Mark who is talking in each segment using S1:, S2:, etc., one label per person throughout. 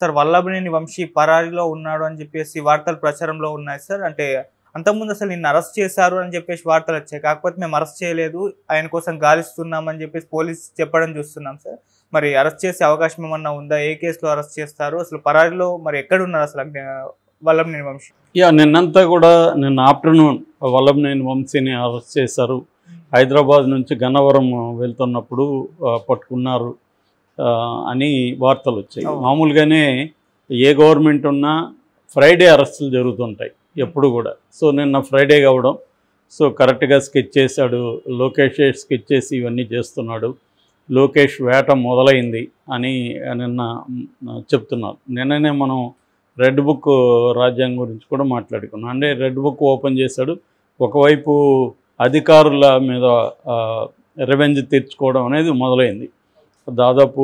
S1: Sir Vallabhaneni Vamsi పరారీలో ఉన్నాడు అని చెప్పేసి వార్తలు ప్రచారంలో ఉన్నాయి సార్. అంటే అంతకుముందు అసలు నిన్ను అరెస్ట్ చేశారు అని చెప్పేసి వార్తలు వచ్చాయి. కాకపోతే మేము అరెస్ట్ చేయలేదు, ఆయన కోసం గాలిస్తున్నాం అని చెప్పేసి పోలీస్ చెప్పడం చూస్తున్నాం సార్. మరి అరెస్ట్ చేసే అవకాశం ఏమన్నా ఉందా? ఏ కేసులో అరెస్ట్ చేస్తారు? అసలు పరారీలో మరి ఎక్కడున్నారు అసలు వల్లభనేని వంశీ?
S2: నిన్నంతా కూడా నిన్న ఆఫ్టర్నూన్ వల్లభనేని వంశీని అరెస్ట్ చేశారు. హైదరాబాద్ నుంచి గన్నవరం వెళ్తున్నప్పుడు పట్టుకున్నారు అని వార్తలు వచ్చాయి. మామూలుగానే ఏ గవర్నమెంట్ ఉన్నా ఫ్రైడే అరెస్టులు జరుగుతుంటాయి ఎప్పుడు కూడా. సో నిన్న ఫ్రైడే కావడం, సో కరెక్ట్గా స్కెచ్ చేశాడు. లోకేష్ స్కెచ్ చేసి ఇవన్నీ చేస్తున్నాడు. లోకేష్ వేట మొదలైంది అని నిన్న చెప్తున్నారు. నిన్ననే మనం రెడ్ బుక్ రాజ్యాంగం గురించి కూడా మాట్లాడుకున్నాం. అంటే రెడ్ బుక్ ఓపెన్ చేశాడు. ఒకవైపు అధికారుల మీద రెవెంజ్ తీర్చుకోవడం అనేది మొదలైంది. దాదాపు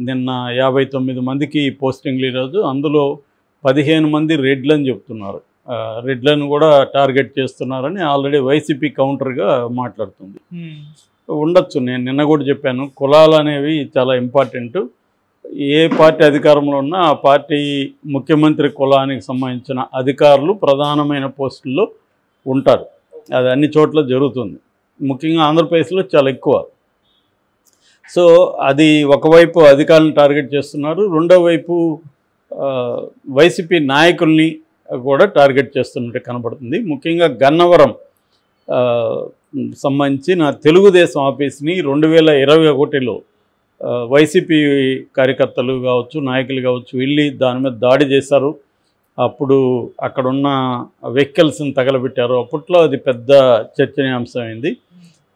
S2: నిన్న 59 మందికి పోస్టింగ్లు ఈరోజు, అందులో 15 మంది రెడ్లని చెప్తున్నారు. రెడ్లను కూడా టార్గెట్ చేస్తున్నారని ఆల్రెడీ వైసీపీ కౌంటర్గా మాట్లాడుతుంది. ఉండొచ్చు, నేను నిన్న కూడా చెప్పాను, కులాలు అనేవి చాలా ఇంపార్టెంట్. ఏ పార్టీ అధికారంలో ఉన్నా ఆ పార్టీ ముఖ్యమంత్రి కులానికి సంబంధించిన అధికారులు ప్రధానమైన పోస్టుల్లో ఉంటారు. అది అన్ని చోట్ల జరుగుతుంది, ముఖ్యంగా ఆంధ్రప్రదేశ్లో చాలా ఎక్కువ. సో అది ఒకవైపు అధికారులను టార్గెట్ చేస్తున్నారు, రెండో వైపు వైసీపీ నాయకుల్ని కూడా టార్గెట్ చేస్తున్నట్టు కనబడుతుంది. ముఖ్యంగా గన్నవరం సంబంధించిన తెలుగుదేశం ఆఫీస్ని 2021లో వైసీపీ కార్యకర్తలు కావచ్చు, నాయకులు కావచ్చు వెళ్ళి దాని మీద దాడి చేశారు. అప్పుడు అక్కడున్న వెహికల్స్ని తగలబెట్టారు. అప్పట్లో అది పెద్ద చర్చనీయాంశమైంది.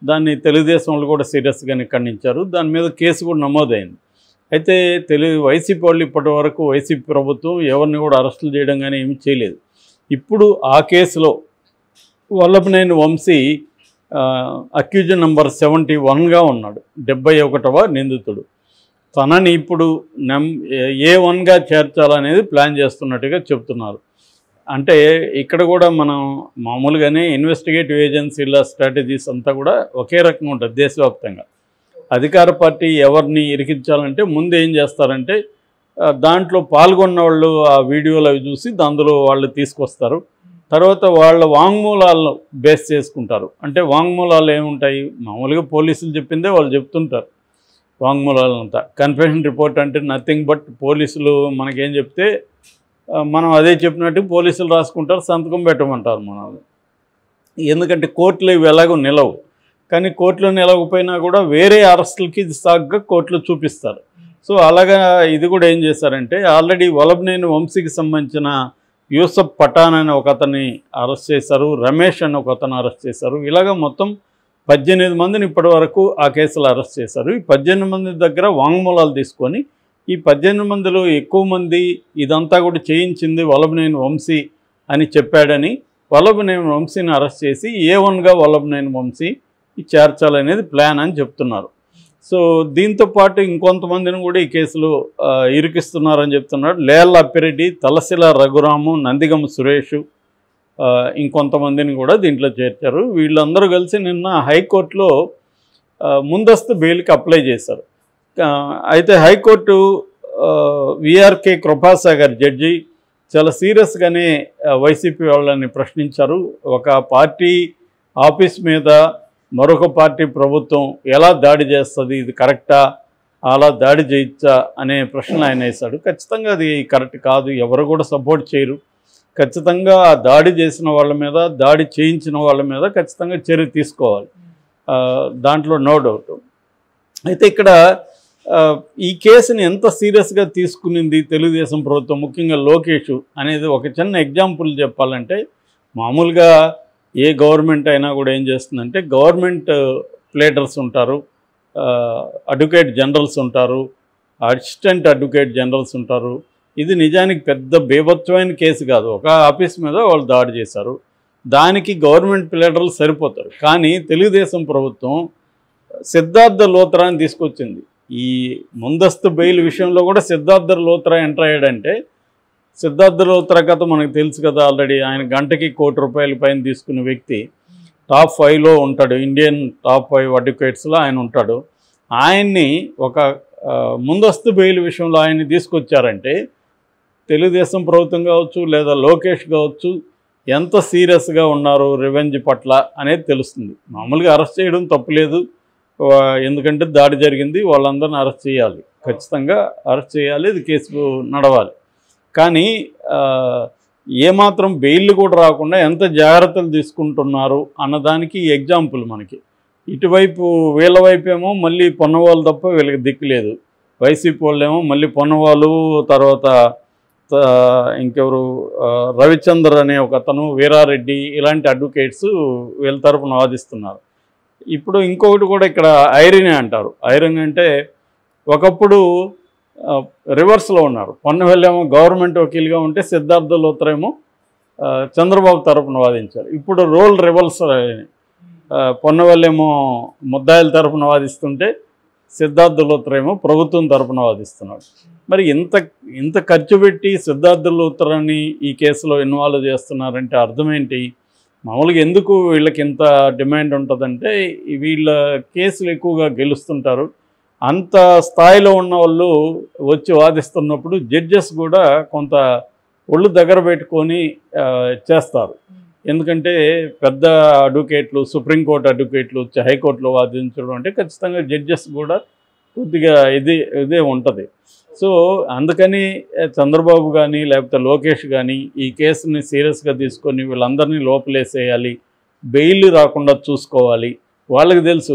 S2: దాన్ని తెలుగుదేశం వాళ్ళు కూడా సీరియస్గానే ఖండించారు. దాని మీద కేసు కూడా నమోదైంది. అయితే వైసీపీ వాళ్ళు ఇప్పటి వరకు, వైసీపీ ప్రభుత్వం ఎవరిని కూడా అరెస్టులు చేయడం కానీ ఏమీ చేయలేదు. ఇప్పుడు ఆ కేసులో వల్లభనేని వంశీ అక్యూజ్ నెంబర్ 71గా ఉన్నాడు, 71వ నిందితుడు. తనని ఇప్పుడు A1గా చేర్చాలనేది ప్లాన్ చేస్తున్నట్టుగా చెప్తున్నారు. అంటే ఇక్కడ కూడా మనం మామూలుగానే ఇన్వెస్టిగేటివ్ ఏజెన్సీల స్ట్రాటజీస్ అంతా కూడా ఒకే రకంగా ఉంటుంది దేశవ్యాప్తంగా. అధికార పార్టీ ఎవరిని ఇరికించాలంటే ముందు ఏం చేస్తారంటే దాంట్లో పాల్గొన్న వాళ్ళు ఆ వీడియోలు అవి చూసి అందులో వాళ్ళు తీసుకొస్తారు. తర్వాత వాళ్ళ వాంగ్మూలాలను బేస్ చేసుకుంటారు. అంటే వాంగ్మూలాలు ఏముంటాయి, మామూలుగా పోలీసులు చెప్పిందే వాళ్ళు చెప్తుంటారు. వాంగ్మూలాలంతా కన్ఫెషన్ రిపోర్ట్ అంటే నథింగ్ బట్ పోలీసులు మనకేం చెప్తే మనం అదే చెప్పినట్టు పోలీసులు రాసుకుంటారు, సంతకం పెట్టమంటారు మనల్ని. ఎందుకంటే కోర్టులో ఇవి ఎలాగో నిలవు. కానీ కోర్టులో నిలవకపోయినా కూడా వేరే అరెస్టులకి ఇది సాగ్గా కోర్టులో చూపిస్తారు. సో అలాగా ఇది కూడా ఏం చేశారంటే ఆల్రెడీ వల్లభనేని వంశీకి సంబంధించిన యూసఫ్ పఠాన్ అని ఒక అతన్ని అరెస్ట్ చేశారు, రమేష్ అని ఒక అతను అరెస్ట్ చేశారు. ఇలాగ మొత్తం 18 మందిని ఇప్పటి వరకు ఆ కేసులో అరెస్ట్ చేశారు. ఈ 18 మంది దగ్గర వాంగ్మూలాలు తీసుకొని ఈ 18 మందిలో ఎక్కువ మంది ఇదంతా కూడా చేయించింది వల్లభనేని వంశీ అని చెప్పాడని వల్లభనేని వంశీని అరెస్ట్ చేసి A1గా వల్లభనేని వంశీ చేర్చాలనేది ప్లాన్ అని చెప్తున్నారు. సో దీంతో పాటు ఇంకొంతమందిని కూడా ఈ కేసులో ఇరికిస్తున్నారని చెప్తున్నాడు. లేళ్ల అప్పిరెడ్డి, తలసిల రఘురాము, నందిగమ సురేష్, ఇంకొంతమందిని కూడా దీంట్లో చేర్చారు. వీళ్ళందరూ కలిసి నిన్న హైకోర్టులో ముందస్తు బెయిల్కి అప్లై చేశారు. అయితే హైకోర్టు విఆర్కే కృపాసాగర్ జడ్జి చాలా సీరియస్గానే వైసీపీ వాళ్ళని ప్రశ్నించారు. ఒక పార్టీ ఆఫీస్ మీద మరొక పార్టీ ప్రభుత్వం ఎలా దాడి చేస్తుంది, ఇది కరెక్టా, అలా దాడి చేయొచ్చా అనే ప్రశ్నలు ఆయన వేశాడు. ఖచ్చితంగా అది కరెక్ట్ కాదు, ఎవరు కూడా సపోర్ట్ చేయరు. ఖచ్చితంగా ఆ దాడి చేసిన వాళ్ళ మీద, దాడి చేయించిన వాళ్ళ మీద ఖచ్చితంగా చర్య తీసుకోవాలి, దాంట్లో నో డౌట్. అయితే ఇక్కడ ఈ కేసుని ఎంత సీరియస్గా తీసుకునింది తెలుగుదేశం ప్రభుత్వం, ముఖ్యంగా లోకేష్ అనేది ఒక చిన్న ఎగ్జాంపుల్ చెప్పాలంటే, మామూలుగా ఏ గవర్నమెంట్ అయినా కూడా ఏం చేస్తుందంటే గవర్నమెంట్ ప్లేడర్స్ ఉంటారు, అడ్వకేట్ జనరల్స్ ఉంటారు, అసిస్టెంట్ అడ్వకేట్ జనరల్స్ ఉంటారు. ఇది నిజానికి పెద్ద బీభత్సమైన కేసు కాదు, ఒక ఆఫీస్ మీద వాళ్ళు దాడి చేశారు, దానికి గవర్నమెంట్ ప్లేడర్లు సరిపోతారు. కానీ తెలుగుదేశం ప్రభుత్వం సిద్ధార్థ లోత్రాని తీసుకొచ్చింది. ఈ ముందస్తు బెయిల్ విషయంలో కూడా సిద్ధార్థ లోత్రా ఎంటర్ అయ్యాడంటే, సిద్ధార్థ లోత్రా కథ మనకు తెలుసు కదా ఆల్రెడీ. ఆయన గంటకి ₹1 కోటి పైన తీసుకున్న వ్యక్తి, టాప్ 5లో ఉంటాడు, ఇండియన్ టాప్ 5 అడ్వకేట్స్లో ఆయన ఉంటాడు. ఆయన్ని ఒక ముందస్తు బెయిల్ విషయంలో ఆయన్ని తీసుకొచ్చారంటే తెలుగుదేశం ప్రభుత్వం కావచ్చు లేదా లోకేష్ కావచ్చు ఎంత సీరియస్గా ఉన్నారు రివెంజ్ పట్ల అనేది తెలుస్తుంది. మామూలుగా అరెస్ట్ చేయడం తప్పులేదు, ఎందుకంటే దాడి జరిగింది, వాళ్ళందరిని అరెస్ట్ చేయాలి, ఖచ్చితంగా అరెస్ట్ చేయాలి, ఇది కేసు నడవాలి. కానీ ఏమాత్రం బెయిల్ కూడా రాకుండా ఎంత జాగ్రత్తలు తీసుకుంటున్నారు అన్నదానికి ఎగ్జాంపుల్ మనకి. ఇటువైపు వీళ్ళ వైపు ఏమో మళ్ళీ పొన్నవాళ్ళు తప్ప వీళ్ళకి దిక్కు లేదు, వైసీపీ వాళ్ళేమో మళ్ళీ పొన్నవాళ్ళు, తర్వాత ఇంకెవరు రవిచంద్ర అనే ఒక అతను, వీరారెడ్డి, ఇలాంటి అడ్వకేట్స్ వీళ్ళ తరపున వాదిస్తున్నారు. ఇప్పుడు ఇంకొకటి కూడా ఇక్కడ ఐరనీ అంటారు. ఐరనీ అంటే ఒకప్పుడు రివర్స్లో ఉన్నారు. పొన్నవెల్లేమో గవర్నమెంట్ వకీల్గా ఉంటే సిద్ధార్థ లూత్రా ఏమో చంద్రబాబు తరపున వాదించారు. ఇప్పుడు రోల్ రివర్స్, పొన్నవెల్లేమో ముద్దాయిల తరపున వాదిస్తుంటే సిద్ధార్థ లూత్రా ఏమో ప్రభుత్వం తరపున వాదిస్తున్నాడు. మరి ఇంత ఖర్చు పెట్టి సిద్ధార్థ లూత్రాని ఈ కేసులో ఇన్వాల్వ్ చేస్తున్నారంటే అర్థం ఏంటి? మామూలుగా ఎందుకు వీళ్ళకి ఇంత డిమాండ్ ఉంటుందంటే వీళ్ళ కేసులు ఎక్కువగా గెలుస్తుంటారు. అంత స్థాయిలో ఉన్న వాళ్ళు వచ్చి వాదిస్తున్నప్పుడు జడ్జెస్ కూడా కొంత ఒళ్ళు దగ్గర పెట్టుకొని చేస్తారు. ఎందుకంటే పెద్ద అడ్వకేట్లు, సుప్రీంకోర్టు అడ్వకేట్లు వచ్చి హైకోర్టులో వాదించడం అంటే ఖచ్చితంగా జడ్జెస్ కూడా కొద్దిగా ఇదే ఉంటుంది. సో అందుకని చంద్రబాబు కానీ లేకపోతే లోకేష్ కానీ ఈ కేసుని సీరియస్గా తీసుకొని వీళ్ళందరినీ లోపలేసేయాలి, బెయిల్ రాకుండా చూసుకోవాలి. వాళ్ళకి తెలుసు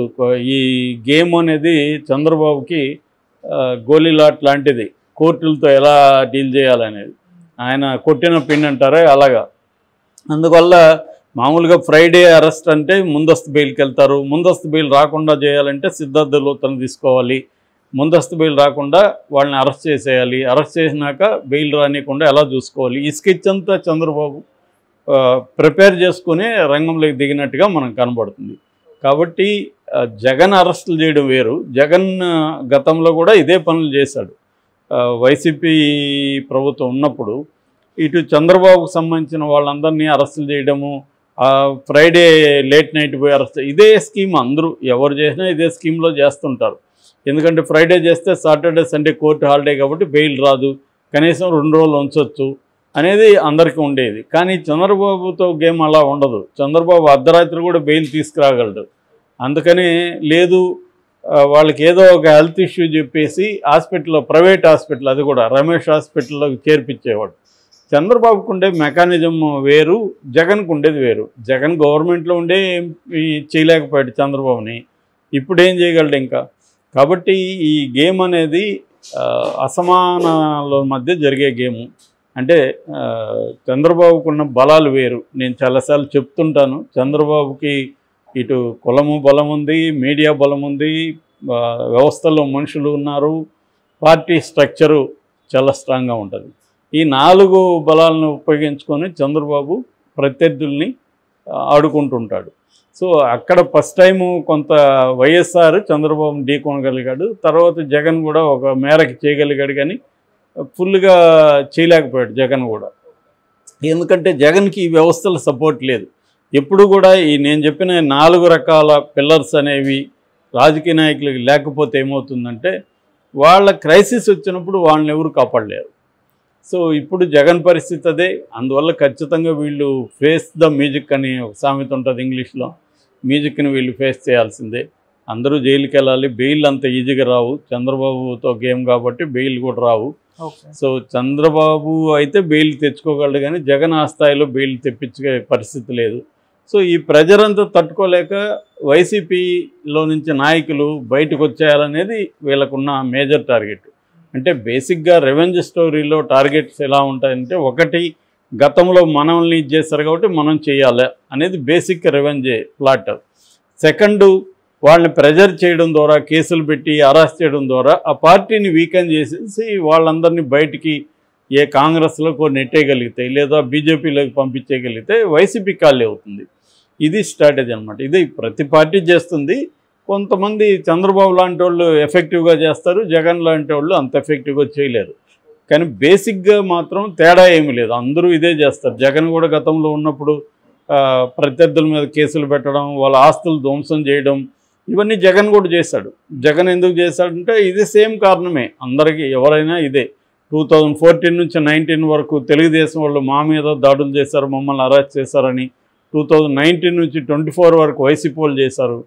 S2: ఈ గేమ్ అనేది చంద్రబాబుకి గోలీలాట్ లాంటిది, కోర్టులతో ఎలా డీల్ చేయాలనేది. ఆయన కొట్టిన పిన్ అంటారే అలాగా. అందువల్ల మామూలుగా ఫ్రైడే అరెస్ట్ అంటే ముందస్తు బెయిల్కి వెళ్తారు. ముందస్తు బెయిల్ రాకుండా చేయాలంటే సిద్ధార్థ లూత్రాని తీసుకోవాలి, ముందస్తు బెయిల్ రాకుండా వాళ్ళని అరెస్ట్ చేసేయాలి, అరెస్ట్ చేసినాక బెయిల్ రానియకుండా ఎలా చూసుకోవాలి, ఈ స్కెచ్ అంతా చంద్రబాబు ప్రిపేర్ చేసుకుని రంగంలోకి దిగినట్టుగా మనకు కనబడుతుంది. కాబట్టి జగన్ అరెస్టులు చేయడం వేరు. జగన్ గతంలో కూడా ఇదే పనులు చేశాడు. వైసీపీ ప్రభుత్వం ఉన్నప్పుడు ఇటు చంద్రబాబుకు సంబంధించిన వాళ్ళందరినీ అరెస్టులు చేయడము, ఫ్రైడే లేట్ నైట్ పోయి అరెస్ట్, ఇదే స్కీమ్ అందరూ ఎవరు చేసినా ఇదే స్కీమ్లో చేస్తుంటారు. ఎందుకంటే ఫ్రైడే చేస్తే సాటర్డే సండే కోర్టు హాలిడే కాబట్టి బెయిల్ రాదు, కనీసం 2 రోజులు ఉంచవచ్చు అనేది అందరికీ ఉండేది. కానీ చంద్రబాబుతో గేమ్ అలా ఉండదు. చంద్రబాబు అర్ధరాత్రి కూడా బెయిల్ తీసుకురాగలడు. అందుకని లేదు, వాళ్ళకి ఏదో ఒక హెల్త్ ఇష్యూ చెప్పేసి హాస్పిటల్లో, ప్రైవేట్ హాస్పిటల్, అది కూడా రమేష్ హాస్పిటల్లోకి చేర్పించేవాడు. చంద్రబాబుకు ఉండే మెకానిజం వేరు, జగన్కు ఉండేది వేరు. జగన్ గవర్నమెంట్లో ఉండే చేయలేకపోయాడు చంద్రబాబుని, ఇప్పుడు ఏం చేయగలడు ఇంకా. కాబట్టి ఈ గేమ్ అనేది అసమానాల మధ్య జరిగే గేము. అంటే చంద్రబాబుకున్న బలాలు వేరు. నేను చాలాసార్లు చెప్తుంటాను, చంద్రబాబుకి ఇటు కులము బలం ఉంది, మీడియా బలం ఉంది, వ్యవస్థలో మనుషులు ఉన్నారు, పార్టీ స్ట్రక్చరు చాలా స్ట్రాంగ్గా ఉంటుంది. ఈ 4 బలాలను ఉపయోగించుకొని చంద్రబాబు ప్రత్యర్థుల్ని ఆడుకుంటుంటాడు. సో అక్కడ ఫస్ట్ టైము కొంత వైఎస్ఆర్ చంద్రబాబుని ఢీకొనగలిగాడు, తర్వాత జగన్ కూడా ఒక మేరకు చేయగలిగాడు, కానీ ఫుల్గా చేయలేకపోయాడు జగన్ కూడా. ఎందుకంటే జగన్కి ఈ వ్యవస్థల సపోర్ట్ లేదు. ఎప్పుడు కూడా ఈ నేను చెప్పిన 4 రకాల పిల్లర్స్ అనేవి రాజకీయ నాయకులకి లేకపోతే ఏమవుతుందంటే వాళ్ళ క్రైసిస్ వచ్చినప్పుడు వాళ్ళని ఎవరు కాపాడలేరు. సో ఇప్పుడు జగన్ పరిస్థితి అదే. అందువల్ల ఖచ్చితంగా వీళ్ళు ఫేస్ ద మ్యూజిక్ అని ఒక సామెత ఉంటుంది ఇంగ్లీష్లో. మ్యూజిక్ని వీళ్ళు ఫేస్ చేయాల్సిందే. అందరూ జైలుకి వెళ్ళాలి, బెయిల్ అంత ఈజీగా రావు. చంద్రబాబుతో గేమ్ కాబట్టి బెయిల్ కూడా రావు. సో చంద్రబాబు అయితే బెయిల్ తెచ్చుకోగలడు, కానీ జగన్ ఆ స్థాయిలో బెయిల్ తెప్పించే పరిస్థితి లేదు. సో ఈ ప్రెజర్ అంతా తట్టుకోలేక వైసీపీలో నుంచి నాయకులు బయటకు వచ్చేయాలనేది వీళ్ళకున్న మేజర్ టార్గెట్. అంటే బేసిక్గా రెవెంజ్ స్టోరీలో టార్గెట్స్ ఎలా ఉంటాయంటే, ఒకటి గతంలో మనల్ని ఇది చేస్తారు కాబట్టి మనం చేయాలి అనేది బేసిక్ రెవెంజ్ ప్లాట్. సెకండు వాళ్ళని ప్రెజర్ చేయడం ద్వారా, కేసులు పెట్టి అరెస్ట్ చేయడం ద్వారా ఆ పార్టీని వీకెన్ చేసేసి వాళ్ళందరినీ బయటికి ఏ కాంగ్రెస్లోకి నెట్టేయగలిగితే లేదా బీజేపీలోకి పంపించేయగలిగితే వైసీపీ ఖాళీ అవుతుంది. ఇది స్ట్రాటజీ అనమాట. ఇది ప్రతి పార్టీ చేస్తుంది. కొంతమంది చంద్రబాబు లాంటి వాళ్ళు ఎఫెక్టివ్గా చేస్తారు, జగన్ లాంటి వాళ్ళు అంత ఎఫెక్టివ్గా చేయలేరు. కానీ బేసిక్గా మాత్రం తేడా ఏమీ లేదు, అందరూ ఇదే చేస్తారు. జగన్ కూడా గతంలో ఉన్నప్పుడు ప్రత్యర్థుల మీద కేసులు పెట్టడం, వాళ్ళ ఆస్తులు ధ్వంసం చేయడం, ఇవన్నీ జగన్ కూడా చేశాడు. జగన్ ఎందుకు చేశాడంటే ఇది సేమ్ కారణమే, అందరికీ ఎవరైనా ఇదే. 2014 నుంచి 19 వరకు తెలుగుదేశం వాళ్ళు మా మీద దాడులు చేశారు, మమ్మల్ని అరెస్ట్ చేశారని. 2019 నుంచి 24 వరకు వైసీపీ వాళ్ళు చేశారు.